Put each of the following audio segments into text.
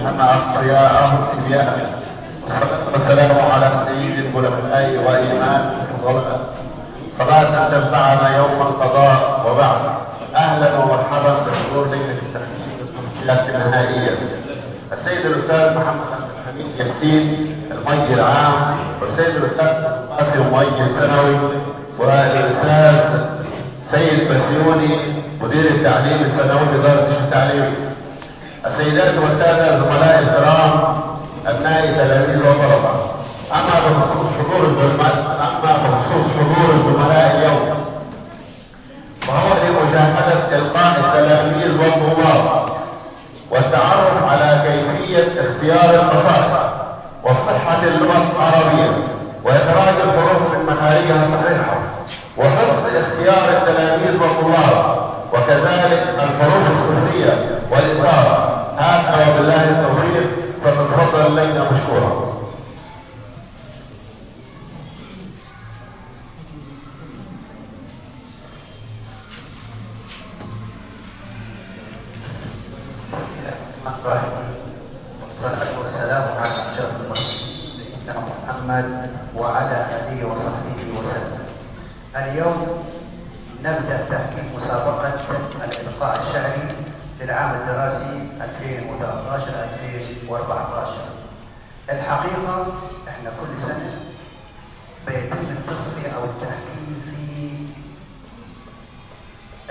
أما أصفياء التبيان، والصلاة والسلام على سيد العلماء وإمام الفضلاء، صلاة تنفعنا يوم القضاء وبعد. أهلا ومرحبا بحضور لجنة التحكيم بالتصفيات النهائية، السيد الأستاذ محمد عبد الحميد ياسين المؤيد العام، والسيد الأستاذ قاسم المؤيد الثانوي، والأستاذ سيد بسيوني مدير التعليم الثانوي بإدارة التعليم، السيدات والسادة زملاء الكرام أبناء تلاميذ وطلبة. أما بخصوص حضور الزملاء اليوم فهو لمشاهدة إلقاء التلاميذ والطلاب والتعرف على كيفية اختيار القصائد وصحة اللغة العربية وإخراج الحروف من مخارجها الصحيحة وحسن اختيار التلاميذ والطلاب وكذلك الحروف السرية والإصابة. هذا وبالله التوفيق، فتتفضل اللجنة مشكورة. والصلاة والسلام على أشرف المرسلين سيدنا محمد وعلى آله وصحبه وسلم. اليوم نبدأ تحكيم مسابقة الإلقاء الشعري للعام الدراسي 2013-2014. الحقيقة احنا كل سنة بيتم التصفية أو التحكيم في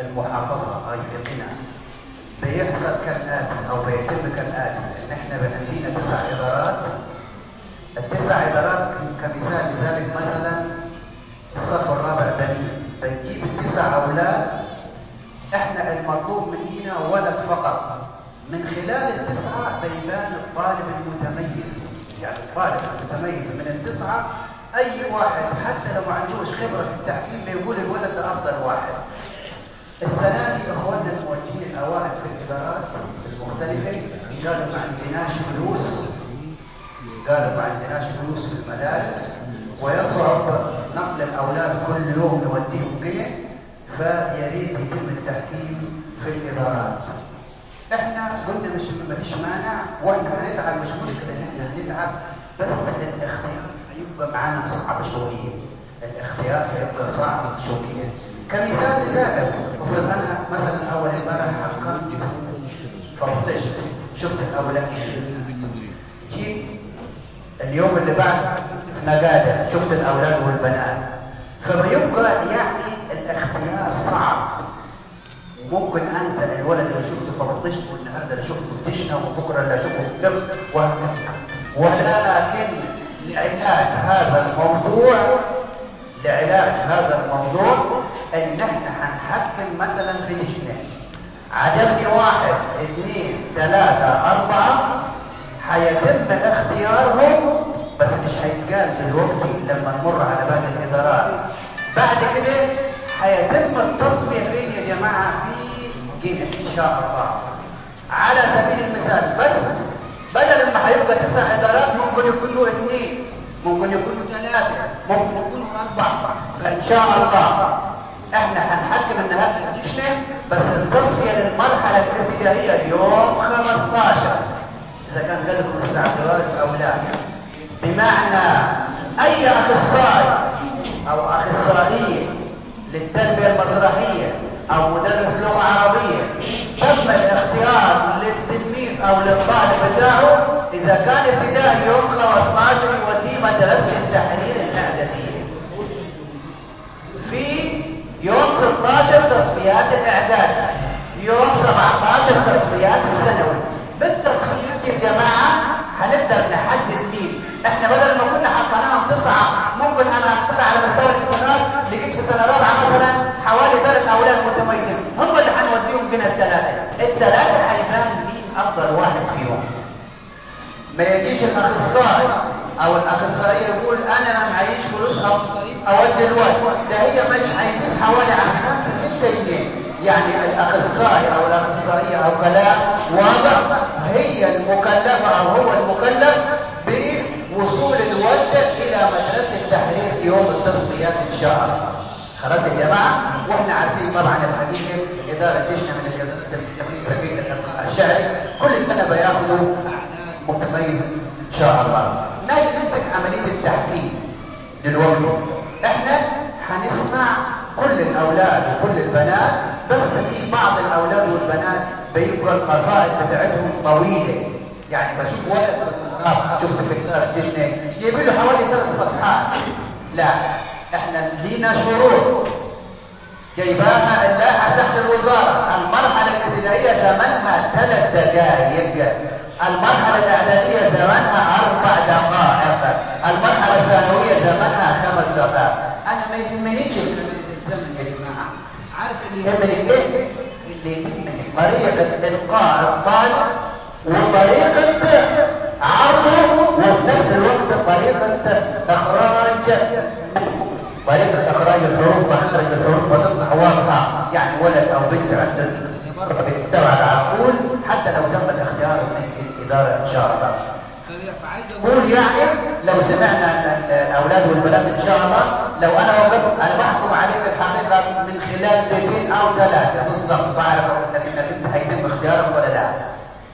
المحافظة أي في قنا. بيحصل كالآتي أو بيتم كالآتي، إن إحنا عندنا 9 إدارات. ال9 إدارات كمثال لذلك مثلا الصف الرابع بنجيب ال9 أولاد. إحنا المطلوب مننا ولد فقط. من خلال ال9 بيبان الطالب المتميز، يعني الطالب المتميز من ال9 أي واحد حتى لو ما عندوش خبرة في التحكيم بيقول الولد ده أفضل واحد. السنة دي اخواننا الموجهين الاوائل في الادارات المختلفة قالوا ما عندناش فلوس، في المدارس ويصعب نقل الاولاد كل يوم نوديهم قنا، فيريد يتم التحكيم في الادارات. احنا قلنا ما فيش مانع واحنا هنتعب، مش مشكلة ان احنا هنتعب، بس الاختيار هيبقى معانا صعب شوية. الاختيار هيبقى صعب شوية. كمثال لذلك افرض انا مثلا اول امبارح حكمت ففتشت شفت الاولاد، جيت اليوم اللي بعد في نجادة شفت الاولاد والبنات، فبيبقى يعني الاختيار صعب. ممكن انسى الولد اللي شفته ففتشت والنهارده اللي شفته فتشنا وبكره اللي اشوفه في كف وهكذا. ولكن لعلاج هذا الموضوع ان احنا هنحكم مثلا في لجنة عجبني 1 2 3 4 هيتم اختيارهم، بس مش هيتقال دلوقتي لما نمر على باقي الادارات. بعد كده هيتم التصفية فين يا جماعة؟ في جنة ان شاء الله. على سبيل المثال بس بدل ما هيبقى 9 ادارات ممكن يكونوا 2، ممكن يكونوا 3، ممكن يكونوا 4. فان شاء الله احنا هنحكم النهارده اللجنة، بس التصفية للمرحلة الابتدائية يوم 15 اذا كان قدركم الاستعداد او لا. بمعنى اي اخصائي او اخصائية للتربية المسرحية او مدرس لغة عربية تم الاختيار للتلميذ او للطالب بتاعه اذا كان ابتدائي يوم 15 يوديه مدرسة التحرير الاعدادية. في يوم 16 تصفيات الاعداد، يوم 17 تصفيات الثانوي. بالتصفيات يا جماعة هنقدر نحدد مين. احنا بدل ما كنا حطيناهم 9 ممكن انا اختار على مستوى الامتحانات لقيت في سنة رابعة مثلا حوالي 3 اولاد متميزين هم اللي هنوديهم بين الثلاثة هيبان مين افضل واحد فيهم. ما يجيش الاخصائي او الاخصائيه يقول انا ما معيش فلوس او مصاريف اودي الولد، ده هي مش عايزين حوالي عن 5-6 جنيه. يعني الاخصائي او الاخصائيه او كلام واضح هي المكلفه او هو المكلف بوصول الولد الى مدرسه التحرير يوم التصفيات ان شاء الله. خلاص يا جماعه، واحنا عارفين طبعا الحقيقه الاداره تشمل من التمرين سبيل الالقاء الشعري كل سنه بياخذوا اعداد هتتميز ان شاء الله. نمسك عمليه التحكيم دلوقتي. احنا هنسمع كل الاولاد وكل البنات، بس في بعض الاولاد والبنات بيبقى القصائد بتاعتهم طويله. يعني بشوف ولد في الصناعه، شفت في كتاب ديزني جايب له حوالي 3 صفحات. لا، احنا لينا شروط جايباها اللائحه تحت الوزاره. المرحله الابتدائيه زمنها 3 دقائق، المرحله الاعداديه زمنها 4 دقائق، المرحله الثانويه زمنها 5 دقائق. انا ما يهمنيش الزمن يا جماعه، عارف اللي يهمني ايه؟ اللي يهمني طريقه القاء الطالب وطريقه عرضه، وفي نفس الوقت طريقه اخراج الحروف، مخرج الحروف وتطلع واضحه. يعني ولد او بنت عند مره بيستوعب على طول حتى لو تم الاختيار من الاداره ان شاء الله. فعايز اقول يعني لو سمعنا الاولاد والبنات ان شاء الله، لو انا وقفت انا بحكم عليك الحقيقه من خلال 2 أو 3 بالضبط، بعرف انك انت هيتم اختيارك ولا لا.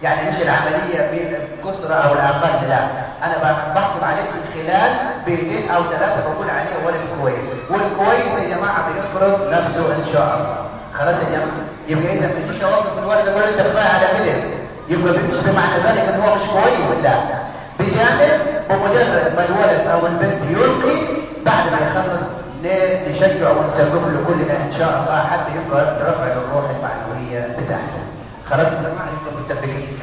يعني مش العمليه بالكسره او الاقل، لا، انا بحكم عليك من خلال 2 أو 3 بقول عليه ولد كويس. والكويس يا جماعه بيفرض نفسه ان شاء الله. خلاص يا جماعه، يبقى اذا ما تجيش اوقف الولد اقول انت كفايه على كده، يبقى مش بمعنى ذلك ان هو مش كويس، لا. بجانب بمجرد ما الولد او البنت يلقي بعد ما يخلص نشجع ونسقف له كلنا ان شاء الله، حتى يبقى رفع الروح المعنويه بتاعته. خلاص يا جماعه، انتم متفقين؟